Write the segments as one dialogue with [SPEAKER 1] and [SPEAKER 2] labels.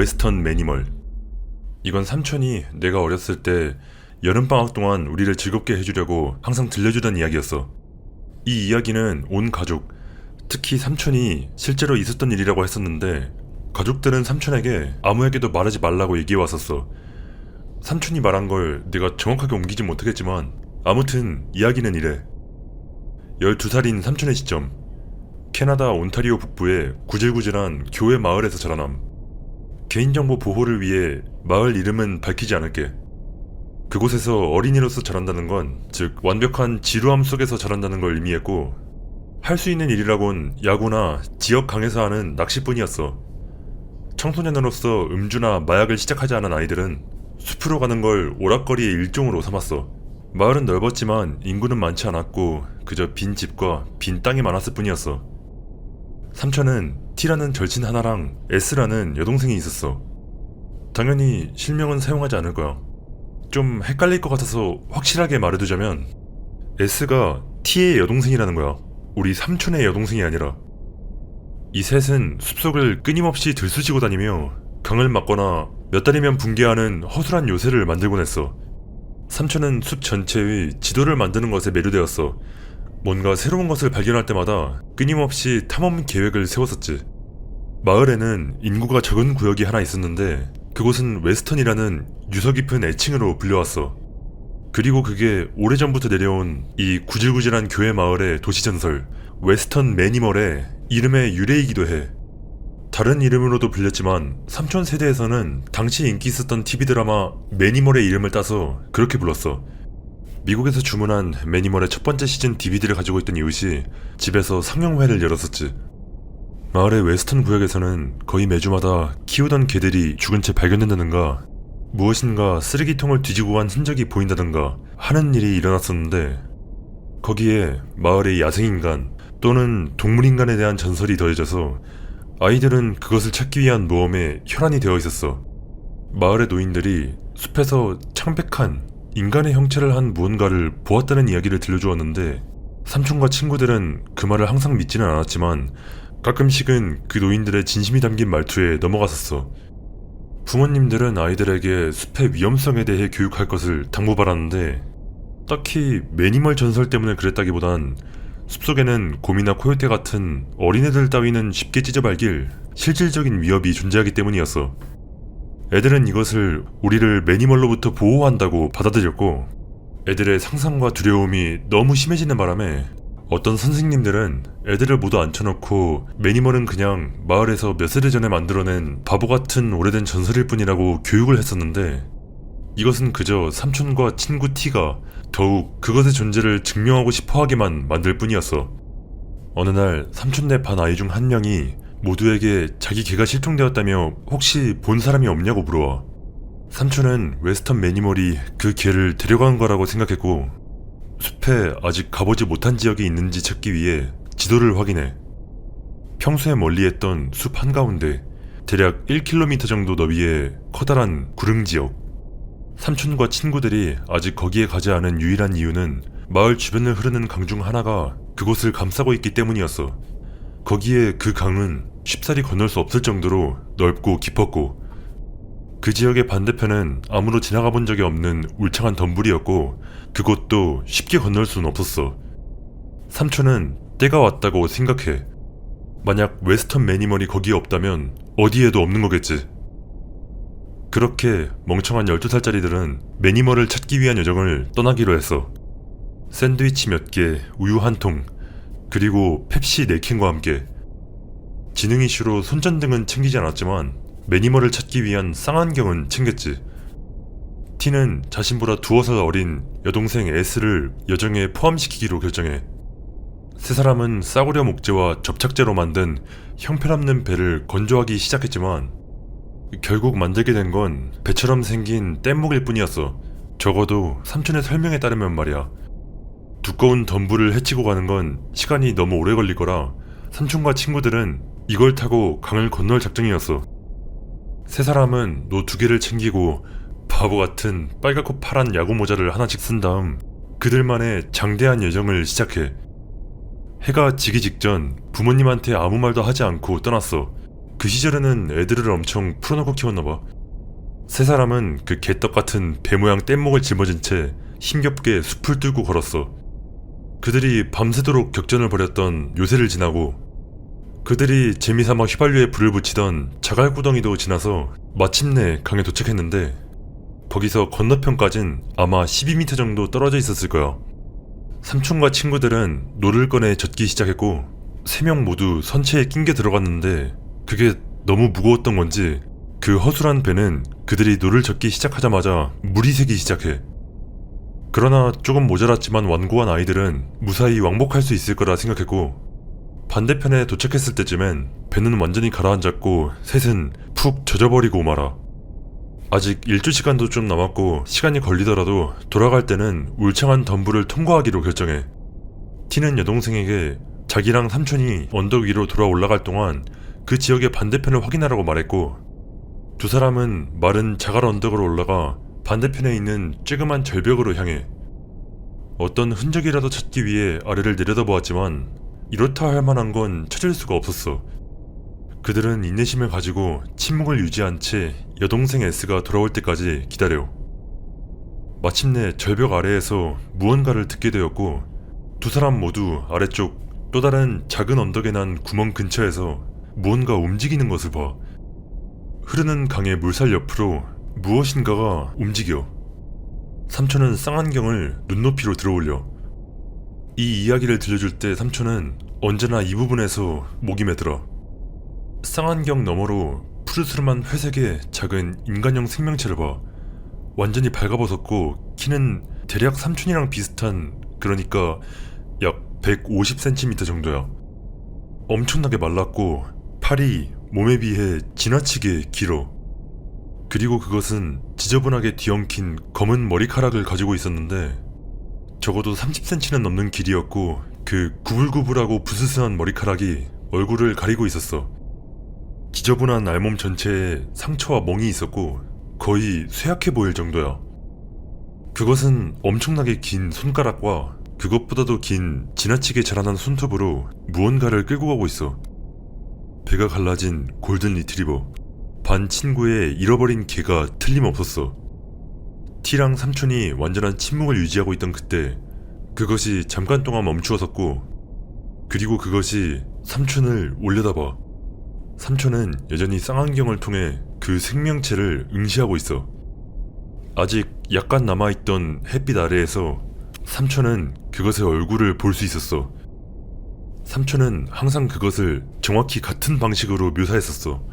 [SPEAKER 1] 웨스턴 매니멀. 이건 삼촌이 내가 어렸을 때 여름방학 동안 우리를 즐겁게 해주려고 항상 들려주던 이야기였어. 이 이야기는 온 가족, 특히 삼촌이 실제로 있었던 일이라고 했었는데 가족들은 삼촌에게 아무에게도 말하지 말라고 얘기해왔었어. 삼촌이 말한 걸 내가 정확하게 옮기진 못하겠지만 아무튼 이야기는 이래. 12살인 삼촌의 시점, 캐나다 온타리오 북부의 구질구질한 교회 마을에서 자라남. 개인정보 보호를 위해 마을 이름은 밝히지 않을게. 그곳에서 어린이로서 자란다는 건, 즉 완벽한 지루함 속에서 자란다는 걸 의미했고, 할 수 있는 일이라곤 야구나 지역 강에서 하는 낚시뿐이었어. 청소년으로서 음주나 마약을 시작하지 않은 아이들은 숲으로 가는 걸 오락거리의 일종으로 삼았어. 마을은 넓었지만 인구는 많지 않았고 그저 빈 집과 빈 땅이 많았을 뿐이었어. 삼촌은 T라는 절친 하나랑 S라는 여동생이 있었어. 당연히 실명은 사용하지 않을 거야. 좀 헷갈릴 것 같아서 확실하게 말해두자면 S가 T의 여동생이라는 거야. 우리 삼촌의 여동생이 아니라. 이 셋은 숲속을 끊임없이 들쑤시고 다니며 강을 막거나 몇 달이면 붕괴하는 허술한 요새를 만들곤 했어. 삼촌은 숲 전체의 지도를 만드는 것에 매료되었어. 뭔가 새로운 것을 발견할 때마다 끊임없이 탐험 계획을 세웠었지. 마을에는 인구가 적은 구역이 하나 있었는데 그곳은 웨스턴이라는 유서 깊은 애칭으로 불려왔어. 그리고 그게 오래전부터 내려온 이 구질구질한 교회 마을의 도시전설 웨스턴 매니멀의 이름의 유래이기도 해. 다른 이름으로도 불렸지만 삼촌 세대에서는 당시 인기 있었던 TV 드라마 매니멀의 이름을 따서 그렇게 불렀어. 미국에서 주문한 매니멀의 첫 번째 시즌 DVD를 가지고 있던 이웃이 집에서 상영회를 열었었지. 마을의 웨스턴 구역에서는 거의 매주마다 키우던 개들이 죽은 채 발견된다든가 무엇인가 쓰레기통을 뒤지고 간 흔적이 보인다든가 하는 일이 일어났었는데 거기에 마을의 야생인간 또는 동물인간에 대한 전설이 더해져서 아이들은 그것을 찾기 위한 모험에 혈안이 되어 있었어. 마을의 노인들이 숲에서 창백한 인간의 형체를 한 무언가를 보았다는 이야기를 들려주었는데 삼촌과 친구들은 그 말을 항상 믿지는 않았지만 가끔씩은 그 노인들의 진심이 담긴 말투에 넘어갔었어. 부모님들은 아이들에게 숲의 위험성에 대해 교육할 것을 당부받았는데 딱히 매니멀 전설 때문에 그랬다기보단 숲속에는 곰이나 코요테 같은 어린애들 따위는 쉽게 찢어발길 실질적인 위협이 존재하기 때문이었어. 애들은 이것을 우리를 매니멀로부터 보호한다고 받아들였고 애들의 상상과 두려움이 너무 심해지는 바람에 어떤 선생님들은 애들을 모두 앉혀놓고 매니멀은 그냥 마을에서 몇 세대 전에 만들어낸 바보같은 오래된 전설일 뿐이라고 교육을 했었는데 이것은 그저 삼촌과 친구 T가 더욱 그것의 존재를 증명하고 싶어하게만 만들 뿐이었어. 어느 날 삼촌네 반 아이 중 한 명이 모두에게 자기 개가 실종되었다며 혹시 본 사람이 없냐고 물어와. 삼촌은 웨스턴 매니멀이 그 개를 데려간 거라고 생각했고 숲에 아직 가보지 못한 지역이 있는지 찾기 위해 지도를 확인해. 평소에 멀리했던 숲 한가운데 대략 1km 정도 너비의 커다란 구릉지역. 삼촌과 친구들이 아직 거기에 가지 않은 유일한 이유는 마을 주변을 흐르는 강 중 하나가 그곳을 감싸고 있기 때문이었어. 거기에 그 강은 쉽사리 건널 수 없을 정도로 넓고 깊었고 그 지역의 반대편은 아무도 지나가 본 적이 없는 울창한 덤불이었고 그곳도 쉽게 건널 수는 없었어. 삼촌은 때가 왔다고 생각해. 만약 웨스턴 매니멀이 거기에 없다면 어디에도 없는 거겠지. 그렇게 멍청한 12살짜리들은 매니멀을 찾기 위한 여정을 떠나기로 했어. 샌드위치 몇 개, 우유 한 통, 그리고 펩시 4캔과 함께. 지능 이슈로 손전등은 챙기지 않았지만 매니멀을 찾기 위한 쌍안경은 챙겼지. T는 자신보다 2살 어린 여동생 S를 여정에 포함시키기로 결정해. 세 사람은 싸구려 목재와 접착제로 만든 형편없는 배를 건조하기 시작했지만 결국 만들게 된 건 배처럼 생긴 뗏목일 뿐이었어. 적어도 삼촌의 설명에 따르면 말이야. 두꺼운 덤불을 헤치고 가는 건 시간이 너무 오래 걸릴 거라 삼촌과 친구들은 이걸 타고 강을 건널 작정이었어. 세 사람은 노 2개를 챙기고 바보같은 빨갛고 파란 야구 모자를 하나씩 쓴 다음 그들만의 장대한 여정을 시작해. 해가 지기 직전 부모님한테 아무 말도 하지 않고 떠났어. 그 시절에는 애들을 엄청 풀어놓고 키웠나봐. 세 사람은 그 개떡 같은 배 모양 뗏목을 짊어진 채 힘겹게 숲을 뚫고 걸었어. 그들이 밤새도록 격전을 벌였던 요새를 지나고 그들이 재미삼아 휘발유에 불을 붙이던 자갈구덩이도 지나서 마침내 강에 도착했는데 거기서 건너편까진 아마 12m 정도 떨어져 있었을 거야. 삼촌과 친구들은 노를 꺼내 젓기 시작했고 3명 모두 선체에 낑겨 들어갔는데 그게 너무 무거웠던 건지 그 허술한 배는 그들이 노를 젓기 시작하자마자 물이 새기 시작해. 그러나 조금 모자랐지만 완고한 아이들은 무사히 왕복할 수 있을 거라 생각했고 반대편에 도착했을 때쯤엔 배는 완전히 가라앉았고 셋은 푹 젖어버리고 말아. 아직 일주 시간도 좀 남았고 시간이 걸리더라도 돌아갈 때는 울창한 덤불을 통과하기로 결정해. 티는 여동생에게 자기랑 삼촌이 언덕 위로 돌아 올라갈 동안 그 지역의 반대편을 확인하라고 말했고 두 사람은 마른 자갈 언덕으로 올라가 반대편에 있는 쬐그만 절벽으로 향해. 어떤 흔적이라도 찾기 위해 아래를 내려다보았지만 이렇다 할 만한 건 찾을 수가 없었어. 그들은 인내심을 가지고 침묵을 유지한 채 여동생 S가 돌아올 때까지 기다려. 마침내 절벽 아래에서 무언가를 듣게 되었고 두 사람 모두 아래쪽 또 다른 작은 언덕에 난 구멍 근처에서 무언가 움직이는 것을 봐. 흐르는 강의 물살 옆으로 무엇인가가 움직여. 삼촌은 쌍안경을 눈높이로 들어올려. 이 이야기를 들려줄 때 삼촌은 언제나 이 부분에서 목이 메들어. 쌍안경 너머로 푸르스름한 회색의 작은 인간형 생명체를 봐. 완전히 발가벗었고 키는 대략 삼촌이랑 비슷한, 그러니까 약 150cm 정도야. 엄청나게 말랐고 팔이 몸에 비해 지나치게 길어. 그리고 그것은 지저분하게 뒤엉킨 검은 머리카락을 가지고 있었는데 적어도 30cm는 넘는 길이었고 그 구불구불하고 부스스한 머리카락이 얼굴을 가리고 있었어. 지저분한 알몸 전체에 상처와 멍이 있었고 거의 쇠약해 보일 정도야. 그것은 엄청나게 긴 손가락과 그것보다도 긴 지나치게 자라난 손톱으로 무언가를 끌고 가고 있어. 배가 갈라진 골든 리트리버. 반 친구의 잃어버린 개가 틀림없었어. 티랑 삼촌이 완전한 침묵을 유지하고 있던 그때 그것이 잠깐 동안 멈추었었고 그리고 그것이 삼촌을 올려다봐. 삼촌은 여전히 쌍안경을 통해 그 생명체를 응시하고 있어. 아직 약간 남아있던 햇빛 아래에서 삼촌은 그것의 얼굴을 볼 수 있었어. 삼촌은 항상 그것을 정확히 같은 방식으로 묘사했었어.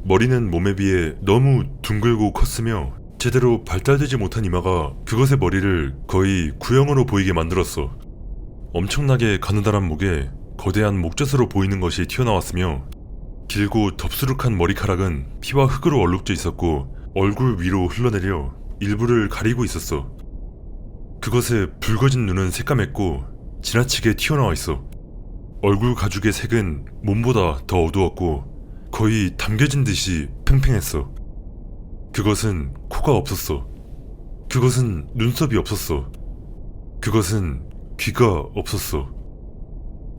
[SPEAKER 1] 머리는 몸에 비해 너무 둥글고 컸으며 제대로 발달되지 못한 이마가 그것의 머리를 거의 구형으로 보이게 만들었어. 엄청나게 가느다란 목에 거대한 목젖으로 보이는 것이 튀어나왔으며 길고 덥수룩한 머리카락은 피와 흙으로 얼룩져 있었고 얼굴 위로 흘러내려 일부를 가리고 있었어. 그것의 붉어진 눈은 새까맸고 지나치게 튀어나와 있어. 얼굴 가죽의 색은 몸보다 더 어두웠고 거의 담겨진 듯이 팽팽했어. 그것은 코가 없었어. 그것은 눈썹이 없었어. 그것은 귀가 없었어.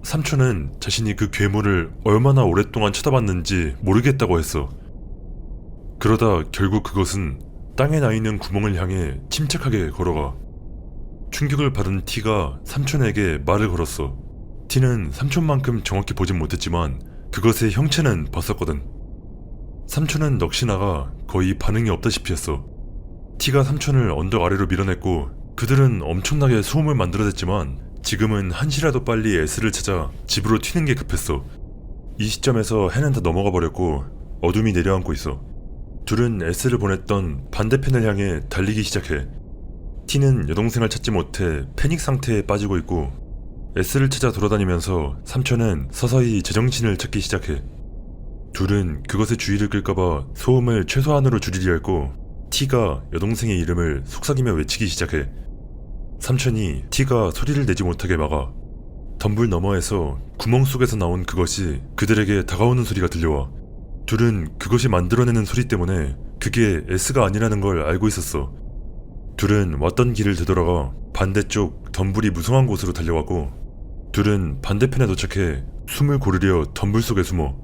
[SPEAKER 1] 삼촌은 자신이 그 괴물을 얼마나 오랫동안 쳐다봤는지 모르겠다고 했어. 그러다 결국 그것은 땅에 나있는 구멍을 향해 침착하게 걸어가. 충격을 받은 티가 삼촌에게 말을 걸었어. 티는 삼촌만큼 정확히 보진 못했지만 그것의 형체는 봤었거든. 삼촌은 넋이 거의 반응이 없다시피 했어. 티가 삼촌을 언덕 아래로 밀어냈고 그들은 엄청나게 소음을 만들어냈지만 지금은 한시라도 빨리 S를 찾아 집으로 튀는 게 급했어. 이 시점에서 해는 다 넘어가 버렸고 어둠이 내려앉고 있어. 둘은 S를 보냈던 반대편을 향해 달리기 시작해. T는 여동생을 찾지 못해 패닉 상태에 빠지고 있고 S를 찾아 돌아다니면서 삼촌은 서서히 제정신을 찾기 시작해. 둘은 그것의 주의를 끌까봐 소음을 최소한으로 줄이려 했고 T가 여동생의 이름을 속삭이며 외치기 시작해. 삼촌이 T가 소리를 내지 못하게 막아. 덤불 너머에서 구멍 속에서 나온 그것이 그들에게 다가오는 소리가 들려와. 둘은 그것이 만들어내는 소리 때문에 그게 S가 아니라는 걸 알고 있었어. 둘은 왔던 길을 되돌아가 반대쪽 덤불이 무성한 곳으로 달려왔고 둘은 반대편에 도착해 숨을 고르려 덤불 속에 숨어.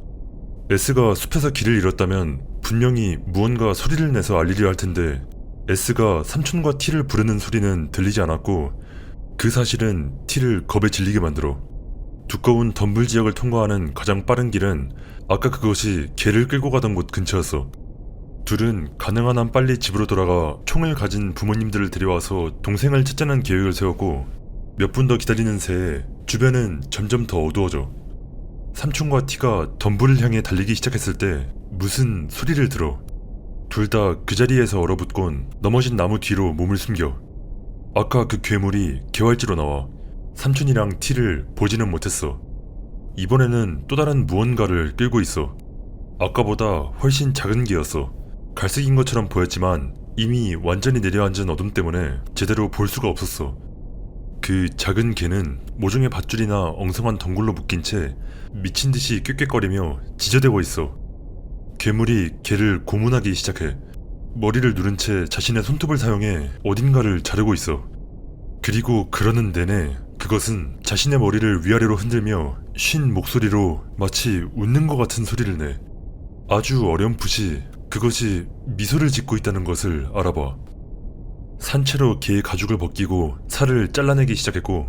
[SPEAKER 1] S가 숲에서 길을 잃었다면 분명히 무언가 소리를 내서 알리려 할 텐데 S가 삼촌과 T를 부르는 소리는 들리지 않았고 그 사실은 T를 겁에 질리게 만들어. 두꺼운 덤불 지역을 통과하는 가장 빠른 길은 아까 그것이 개를 끌고 가던 곳 근처였어. 둘은 가능한 한 빨리 집으로 돌아가 총을 가진 부모님들을 데려와서 동생을 찾자는 계획을 세웠고 몇 분 더 기다리는 새에 주변은 점점 더 어두워져. 삼촌과 T가 덤불을 향해 달리기 시작했을 때 무슨 소리를 들어. 둘 다 그 자리에서 얼어붙곤 넘어진 나무 뒤로 몸을 숨겨. 아까 그 괴물이 개활지로 나와 삼촌이랑 T를 보지는 못했어. 이번에는 또 다른 무언가를 끌고 있어. 아까보다 훨씬 작은 개였어. 갈색인 것처럼 보였지만 이미 완전히 내려앉은 어둠 때문에 제대로 볼 수가 없었어. 그 작은 개는 모종의 밧줄이나 엉성한 덩굴로 묶인 채 미친듯이 꾀꾀거리며 지저대고 있어. 괴물이 개를 고문하기 시작해. 머리를 누른 채 자신의 손톱을 사용해 어딘가를 자르고 있어. 그리고 그러는 내내 그것은 자신의 머리를 위아래로 흔들며 쉰 목소리로 마치 웃는 것 같은 소리를 내. 아주 어렴풋이 그것이 미소를 짓고 있다는 것을 알아봐. 산채로 개의 가죽을 벗기고 살을 잘라내기 시작했고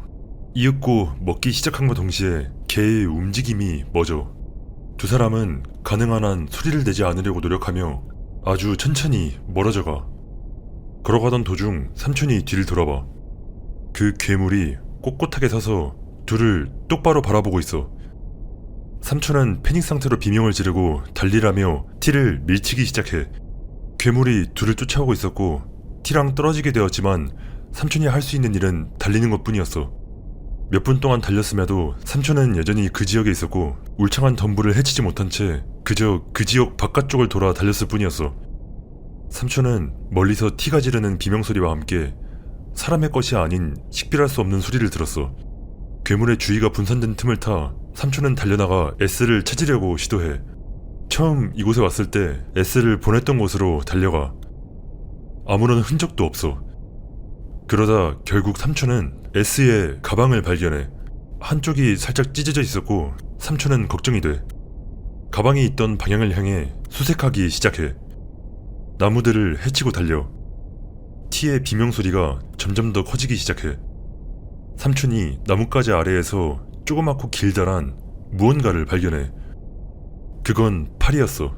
[SPEAKER 1] 이윽고 먹기 시작함과 동시에 개의 움직임이 멎어. 두 사람은 가능한 한 소리를 내지 않으려고 노력하며 아주 천천히 멀어져가. 걸어가던 도중 삼촌이 뒤를 돌아봐. 그 괴물이 꼿꼿하게 서서 둘을 똑바로 바라보고 있어. 삼촌은 패닉 상태로 비명을 지르고 달리라며 T를 밀치기 시작해. 괴물이 둘을 쫓아오고 있었고 T랑 떨어지게 되었지만 삼촌이 할 수 있는 일은 달리는 것뿐이었어. 몇 분 동안 달렸음에도 삼촌은 여전히 그 지역에 있었고 울창한 덤불을 해치지 못한 채 그저 그 지역 바깥쪽을 돌아 달렸을 뿐이었어. 삼촌은 멀리서 T가 지르는 비명소리와 함께 사람의 것이 아닌 식별할 수 없는 소리를 들었어. 괴물의 주의가 분산된 틈을 타 삼촌은 달려나가 S를 찾으려고 시도해. 처음 이곳에 왔을 때 S를 보냈던 곳으로 달려가. 아무런 흔적도 없어. 그러다 결국 삼촌은 S의 가방을 발견해. 한쪽이 살짝 찢어져 있었고 삼촌은 걱정이 돼. 가방이 있던 방향을 향해 수색하기 시작해. 나무들을 헤치고 달려. T의 비명소리가 점점 더 커지기 시작해. 삼촌이 나뭇가지 아래에서 조그맣고 길다란 무언가를 발견해. 그건 팔이었어.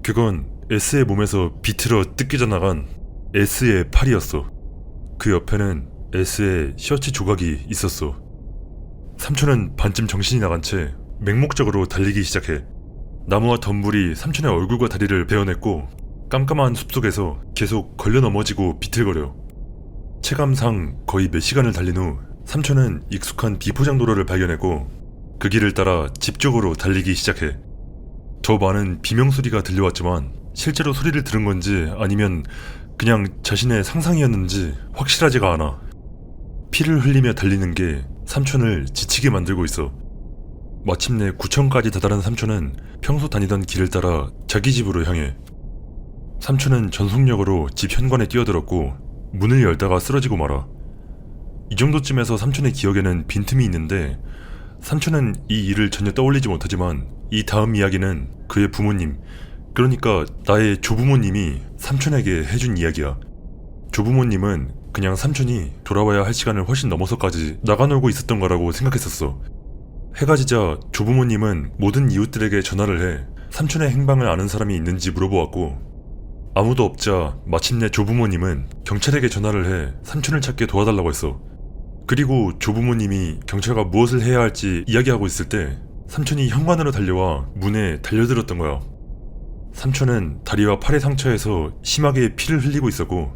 [SPEAKER 1] 그건 S의 몸에서 비틀어 뜯겨져 나간 S의 팔이었어. 그 옆에는 S의 셔츠 조각이 있었어. 삼촌은 반쯤 정신이 나간 채 맹목적으로 달리기 시작해. 나무와 덤불이 삼촌의 얼굴과 다리를 베어냈고 깜깜한 숲속에서 계속 걸려 넘어지고 비틀거려. 체감상 거의 몇 시간을 달린 후 삼촌은 익숙한 비포장 도로를 발견했고 그 길을 따라 집 쪽으로 달리기 시작해. 더 많은 비명소리가 들려왔지만 실제로 소리를 들은 건지 아니면 그냥 자신의 상상이었는지 확실하지가 않아. 피를 흘리며 달리는 게 삼촌을 지치게 만들고 있어. 마침내 구청까지 다다른 삼촌은 평소 다니던 길을 따라 자기 집으로 향해. 삼촌은 전속력으로 집 현관에 뛰어들었고 문을 열다가 쓰러지고 말아. 이 정도쯤에서 삼촌의 기억에는 빈틈이 있는데 삼촌은 이 일을 전혀 떠올리지 못하지만 이 다음 이야기는 그의 부모님, 그러니까 나의 조부모님이 삼촌에게 해준 이야기야. 조부모님은 그냥 삼촌이 돌아와야 할 시간을 훨씬 넘어서까지 나가놀고 있었던 거라고 생각했었어. 해가 지자 조부모님은 모든 이웃들에게 전화를 해 삼촌의 행방을 아는 사람이 있는지 물어보았고 아무도 없자 마침내 조부모님은 경찰에게 전화를 해 삼촌을 찾게 도와달라고 했어. 그리고 조부모님이 경찰과 무엇을 해야 할지 이야기하고 있을 때 삼촌이 현관으로 달려와 문에 달려들었던 거야. 삼촌은 다리와 팔의 상처에서 심하게 피를 흘리고 있었고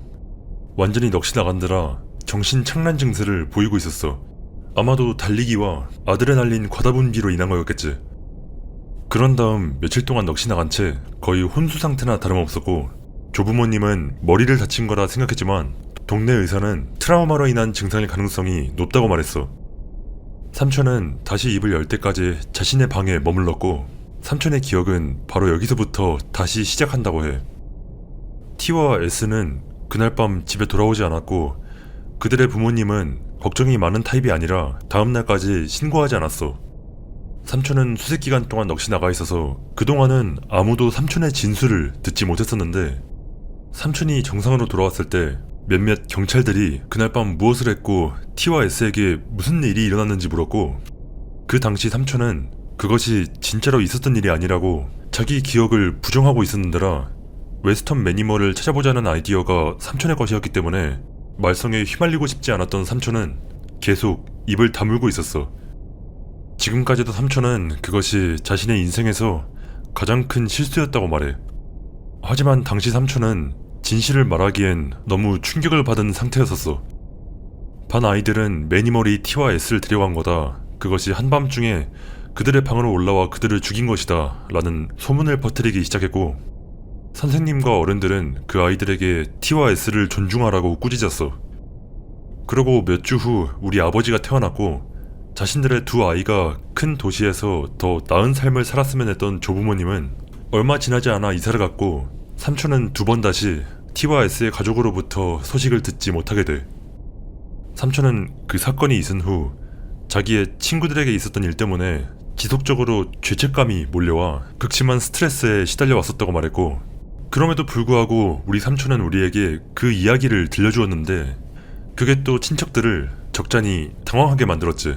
[SPEAKER 1] 완전히 넋이 나간다라 정신 착란 증세를 보이고 있었어. 아마도 달리기와 아드레날린 과다 분비로 인한 거였겠지. 그런 다음 며칠 동안 넋이 나간 채 거의 혼수 상태나 다름없었고 조부모님은 머리를 다친 거라 생각했지만 동네 의사는 트라우마로 인한 증상일 가능성이 높다고 말했어. 삼촌은 다시 입을 열 때까지 자신의 방에 머물렀고 삼촌의 기억은 바로 여기서부터 다시 시작한다고 해. T와 S는 그날 밤 집에 돌아오지 않았고 그들의 부모님은 걱정이 많은 타입이 아니라 다음날까지 신고하지 않았어. 삼촌은 수색 기간 동안 넋이 나가 있어서 그동안은 아무도 삼촌의 진술을 듣지 못했었는데, 삼촌이 정상으로 돌아왔을 때 몇몇 경찰들이 그날 밤 무엇을 했고 T와 S에게 무슨 일이 일어났는지 물었고, 그 당시 삼촌은 그것이 진짜로 있었던 일이 아니라고 자기 기억을 부정하고 있었는데라 웨스턴 매니멀을 찾아보자는 아이디어가 삼촌의 것이었기 때문에 말썽에 휘말리고 싶지 않았던 삼촌은 계속 입을 다물고 있었어. 지금까지도 삼촌은 그것이 자신의 인생에서 가장 큰 실수였다고 말해. 하지만 당시 삼촌은 진실을 말하기엔 너무 충격을 받은 상태였었어. 반 아이들은 매니멀이 T와 S를 데려간 거다, 그것이 한밤중에 그들의 방으로 올라와 그들을 죽인 것이다 라는 소문을 퍼뜨리기 시작했고, 선생님과 어른들은 그 아이들에게 T와 S를 존중하라고 꾸짖었어. 그러고 몇 주 후 우리 아버지가 태어났고, 자신들의 두 아이가 큰 도시에서 더 나은 삶을 살았으면 했던 조부모님은 얼마 지나지 않아 이사를 갔고, 삼촌은 두 번 다시 T와 S의 가족으로부터 소식을 듣지 못하게 돼. 삼촌은 그 사건이 있은 후 자기의 친구들에게 있었던 일 때문에 지속적으로 죄책감이 몰려와 극심한 스트레스에 시달려 왔었다고 말했고, 그럼에도 불구하고 우리 삼촌은 우리에게 그 이야기를 들려주었는데 그게 또 친척들을 적잖이 당황하게 만들었지.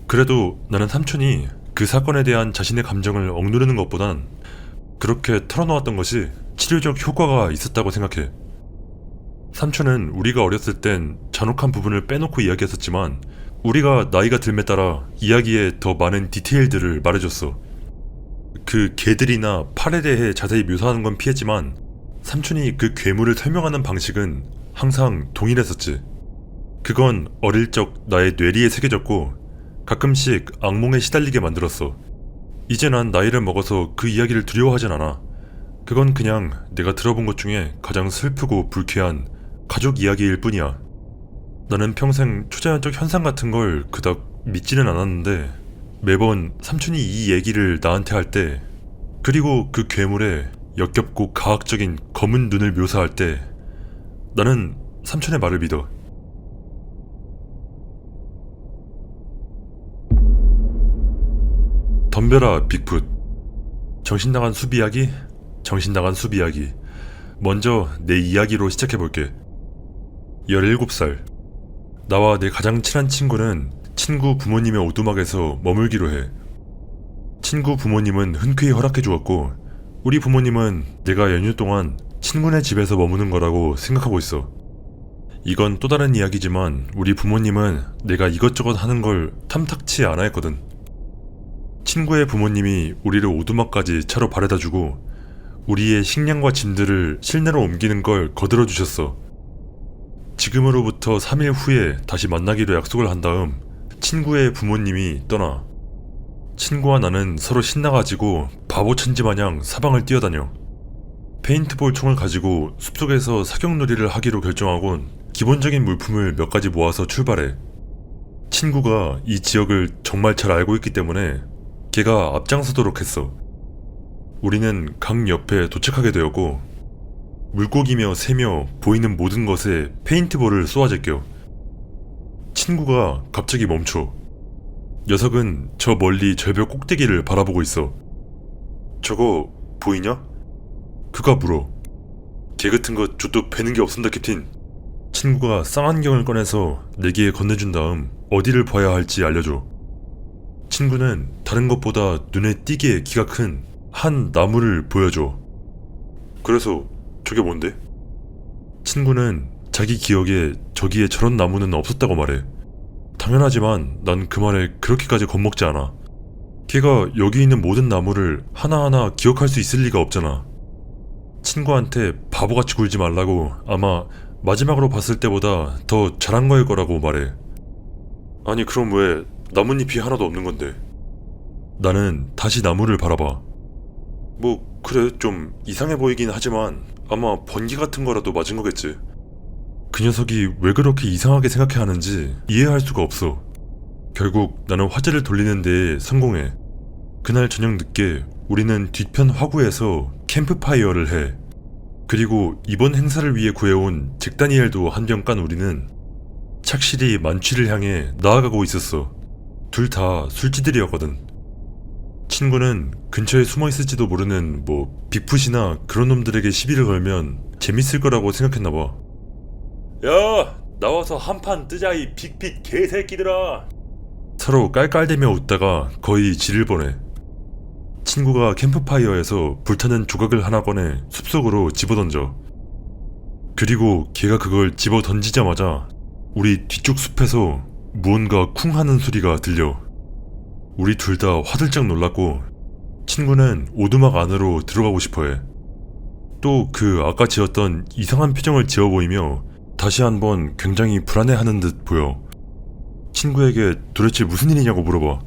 [SPEAKER 1] 그래도 나는 삼촌이 그 사건에 대한 자신의 감정을 억누르는 것보단 그렇게 털어놓았던 것이 치료적 효과가 있었다고 생각해. 삼촌은 우리가 어렸을 땐 잔혹한 부분을 빼놓고 이야기했었지만 우리가 나이가 들에 따라 이야기에 더 많은 디테일들을 말해줬어. 그 개들이나 팔에 대해 자세히 묘사하는 건 피했지만 삼촌이 그 괴물을 설명하는 방식은 항상 동일했었지. 그건 어릴 적 나의 뇌리에 새겨졌고 가끔씩 악몽에 시달리게 만들었어. 이제 난 나이를 먹어서 그 이야기를 두려워하진 않아. 그건 그냥 내가 들어본 것 중에 가장 슬프고 불쾌한 가족 이야기일 뿐이야. 나는 평생 초자연적 현상 같은 걸 그닥 믿지는 않았는데 매번 삼촌이 이 얘기를 나한테 할 때, 그리고 그 괴물의 역겹고 가학적인 검은 눈을 묘사할 때 나는 삼촌의 말을 믿어. 덤벼라 빅풋. 정신나간 숲 이야기? 정신나간 숲 이야기. 먼저 내 이야기로 시작해볼게. 17살. 나와 내 가장 친한 친구는 친구 부모님의 오두막에서 머물기로 해. 친구 부모님은 흔쾌히 허락해 주었고 우리 부모님은 내가 연휴 동안 친구네 집에서 머무는 거라고 생각하고 있어. 이건 또 다른 이야기지만 우리 부모님은 내가 이것저것 하는 걸 탐탁치 않아 했거든. 친구의 부모님이 우리를 오두막까지 차로 바래다 주고 우리의 식량과 짐들을 실내로 옮기는 걸 거들어 주셨어. 지금으로부터 3일 후에 다시 만나기로 약속을 한 다음 친구의 부모님이 떠나. 친구와 나는 서로 신나가지고 바보천지 마냥 사방을 뛰어다녀. 페인트볼 총을 가지고 숲속에서 사격놀이를 하기로 결정하곤 기본적인 물품을 몇 가지 모아서 출발해. 친구가 이 지역을 정말 잘 알고 있기 때문에 걔가 앞장서도록 했어. 우리는 강 옆에 도착하게 되었고 물고기며 새며 보이는 모든 것에 페인트볼을 쏘아제껴. 친구가 갑자기 멈춰. 녀석은 저 멀리 절벽 꼭대기를 바라보고 있어. 저거 보이냐? 그가 물어. 개 같은 거 족도 베는 게 없습니다 캡틴. 친구가 쌍안경을 꺼내서 내게 건네준 다음 어디를 봐야 할지 알려줘. 친구는 다른 것보다 눈에 띄게 키가 큰 한 나무를 보여줘. 그래서 저게 뭔데? 친구는 자기 기억에 저기에 저런 나무는 없었다고 말해. 당연하지만 난 그 말에 그렇게까지 겁먹지 않아. 걔가 여기 있는 모든 나무를 하나하나 기억할 수 있을 리가 없잖아. 친구한테 바보같이 굴지 말라고 아마 마지막으로 봤을 때보다 더 잘한 거일 거라고 말해. 아니 그럼 왜 나뭇잎이 하나도 없는 건데? 나는 다시 나무를 바라봐. 뭐 그래 좀 이상해 보이긴 하지만 아마 번개 같은 거라도 맞은 거겠지. 그 녀석이 왜 그렇게 이상하게 생각해 하는지 이해할 수가 없어. 결국 나는 화제를 돌리는 데 성공해. 그날 저녁 늦게 우리는 뒤편 화구에서 캠프파이어를 해. 그리고 이번 행사를 위해 구해온 잭 다니엘도 한 병 깐 우리는 착실히 만취를 향해 나아가고 있었어. 둘 다 술지들이었거든. 친구는 근처에 숨어 있을지도 모르는 빅풋이나 그런 놈들에게 시비를 걸면 재밌을 거라고 생각했나봐. 야, 나와서 한판 뜨자 이 빅핏 개새끼들아. 서로 깔깔대며 웃다가 거의 지를 뻔해. 친구가 캠프파이어에서 불타는 조각을 하나 꺼내 숲속으로 집어던져. 그리고 걔가 그걸 집어던지자마자 우리 뒤쪽 숲에서 무언가 쿵 하는 소리가 들려. 우리 둘 다 화들짝 놀랐고 친구는 오두막 안으로 들어가고 싶어해. 또 그 아까 지었던 이상한 표정을 지어 보이며 다시 한번 굉장히 불안해하는 듯 보여. 친구에게 도대체 무슨 일이냐고 물어봐.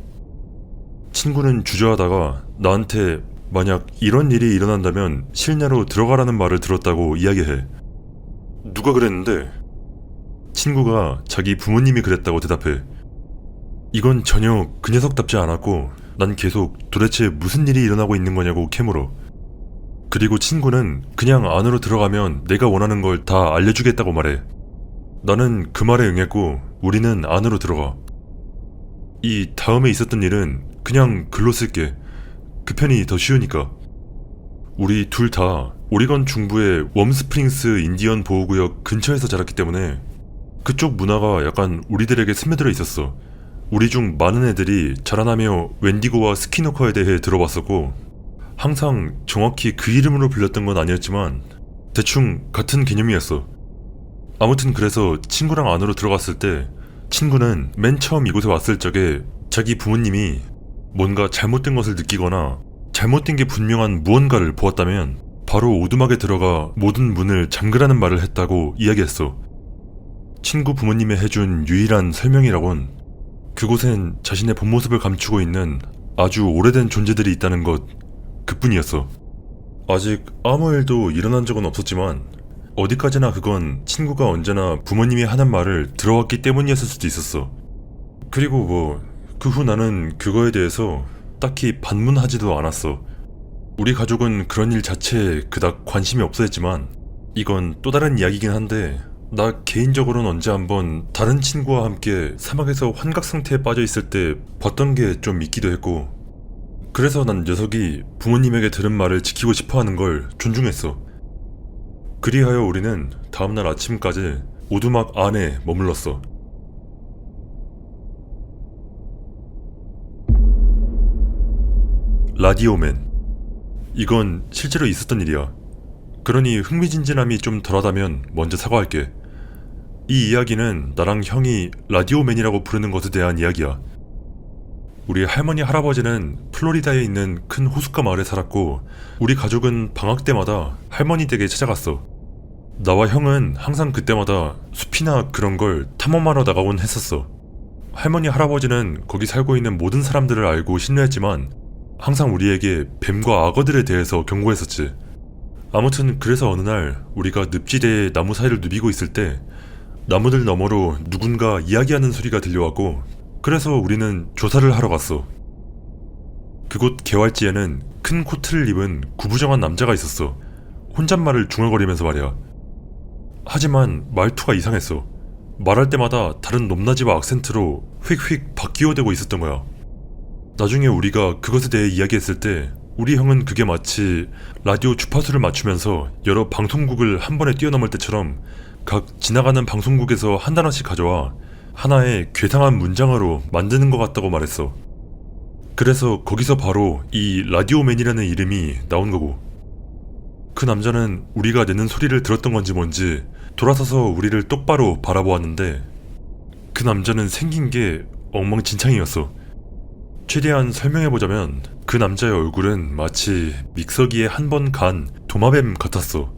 [SPEAKER 1] 친구는 주저하다가 나한테 만약 이런 일이 일어난다면 실내로 들어가라는 말을 들었다고 이야기해. 누가 그랬는데? 친구가 자기 부모님이 그랬다고 대답해. 이건 전혀 그 녀석답지 않았고 난 계속 도대체 무슨 일이 일어나고 있는 거냐고 캐물어. 그리고 친구는 그냥 안으로 들어가면 내가 원하는 걸 다 알려주겠다고 말해. 나는 그 말에 응했고 우리는 안으로 들어가. 이 다음에 있었던 일은 그냥 글로 쓸게. 그 편이 더 쉬우니까. 우리 둘 다 오리건 중부의 웜스프링스 인디언 보호구역 근처에서 자랐기 때문에 그쪽 문화가 약간 우리들에게 스며들어 있었어. 우리 중 많은 애들이 자라나며 웬디고와 스키노커에 대해 들어봤었고 항상 정확히 그 이름으로 불렸던 건 아니었지만 대충 같은 개념이었어. 아무튼 그래서 친구랑 안으로 들어갔을 때 친구는 맨 처음 이곳에 왔을 적에 자기 부모님이 뭔가 잘못된 것을 느끼거나 잘못된 게 분명한 무언가를 보았다면 바로 오두막에 들어가 모든 문을 잠그라는 말을 했다고 이야기했어. 친구 부모님이 해준 유일한 설명이라곤 그곳엔 자신의 본 모습을 감추고 있는 아주 오래된 존재들이 있다는 것 그뿐이었어. 아직 아무 일도 일어난 적은 없었지만 어디까지나 그건 친구가 언제나 부모님이 하는 말을 들어왔기 때문이었을 수도 있었어. 그리고 그 후 나는 그거에 대해서 딱히 반문하지도 않았어. 우리 가족은 그런 일 자체에 그닥 관심이 없어 했지만 이건 또 다른 이야기긴 한데 나 개인적으로는 언제 한번 다른 친구와 함께 사막에서 환각 상태에 빠져 있을 때 봤던 게 좀 있기도 했고 그래서 난 녀석이 부모님에게 들은 말을 지키고 싶어하는 걸 존중했어. 그리하여 우리는 다음날 아침까지 오두막 안에 머물렀어. 라디오맨. 이건 실제로 있었던 일이야. 그러니 흥미진진함이 좀 덜하다면 먼저 사과할게. 이 이야기는 나랑 형이 라디오맨이라고 부르는 것에 대한 이야기야. 우리 할머니 할아버지는 플로리다에 있는 큰 호숫가 마을에 살았고 우리 가족은 방학 때마다 할머니 댁에 찾아갔어. 나와 형은 항상 그때마다 숲이나 그런 걸 탐험하러 나가곤 했었어. 할머니 할아버지는 거기 살고 있는 모든 사람들을 알고 신뢰했지만 항상 우리에게 뱀과 악어들에 대해서 경고했었지. 아무튼 그래서 어느 날 우리가 늪지대에 나무 사이를 누비고 있을 때 나무들 너머로 누군가 이야기하는 소리가 들려왔고 그래서 우리는 조사를 하러 갔어. 그곳 개활지에는 큰 코트를 입은 구부정한 남자가 있었어. 혼잣말을 중얼거리면서 말이야. 하지만 말투가 이상했어. 말할 때마다 다른 높낮이와 악센트로 휙휙 바뀌어대고 있었던 거야. 나중에 우리가 그것에 대해 이야기했을 때 우리 형은 그게 마치 라디오 주파수를 맞추면서 여러 방송국을 한 번에 뛰어넘을 때처럼 각 지나가는 방송국에서 한 단어씩 가져와 하나의 괴상한 문장으로 만드는 것 같다고 말했어. 그래서 거기서 바로 이 라디오맨이라는 이름이 나온 거고 그 남자는 우리가 내는 소리를 들었던 건지 뭔지 돌아서서 우리를 똑바로 바라보았는데 그 남자는 생긴 게 엉망진창이었어. 최대한 설명해보자면 그 남자의 얼굴은 마치 믹서기에 한 번 간 도마뱀 같았어.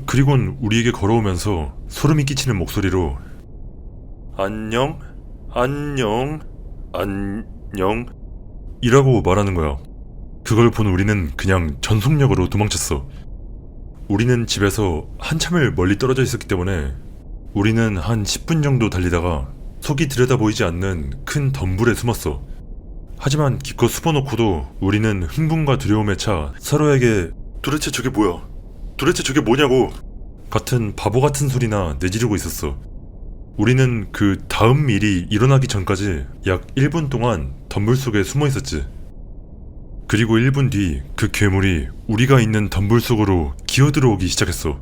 [SPEAKER 1] 그리곤 우리에게 걸어오면서 소름이 끼치는 목소리로 안녕? 안녕? 안녕? 이라고 말하는 거야. 그걸 본 우리는 그냥 전속력으로 도망쳤어. 우리는 집에서 한참을 멀리 떨어져 있었기 때문에 우리는 한 10분 정도 달리다가 속이 들여다보이지 않는 큰 덤불에 숨었어. 하지만 기껏 숨어놓고도 우리는 흥분과 두려움에 차 서로에게 도대체 저게 뭐야? 도대체 저게 뭐냐고! 같은 바보 같은 소리나 내지르고 있었어. 우리는 그 다음 일이 일어나기 전까지 약 1분 동안 덤불 속에 숨어 있었지. 그리고 1분 뒤 그 괴물이 우리가 있는 덤불 속으로 기어들어오기 시작했어.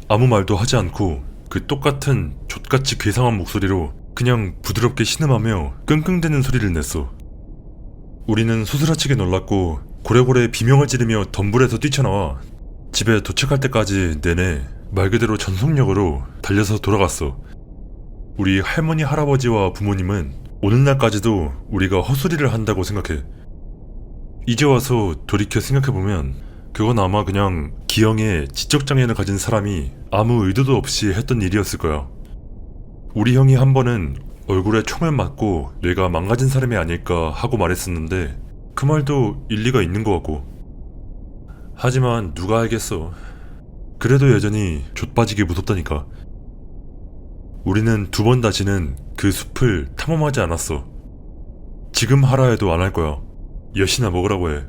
[SPEAKER 1] 아무 말도 하지 않고 그 똑같은 족같이 괴상한 목소리로 그냥 부드럽게 신음하며 끙끙대는 소리를 냈어. 우리는 소스라치게 놀랐고 고래고래 비명을 지르며 덤불에서 뛰쳐나와 집에 도착할 때까지 내내 말 그대로 전속력으로 달려서 돌아갔어. 우리 할머니 할아버지와 부모님은 오는 날까지도 우리가 헛소리를 한다고 생각해. 이제 와서 돌이켜 생각해보면 그건 아마 그냥 기형의 지적장애를 가진 사람이 아무 의도도 없이 했던 일이었을 거야. 우리 형이 한 번은 얼굴에 총을 맞고 뇌가 망가진 사람이 아닐까 하고 말했었는데 그 말도 일리가 있는 것 같고. 하지만 누가 알겠어. 그래도 여전히 좆빠지게 무섭다니까. 우리는 2번 다시는 그 숲을 탐험하지 않았어. 지금 하라 해도 안 할 거야. 여시나 먹으라고 해.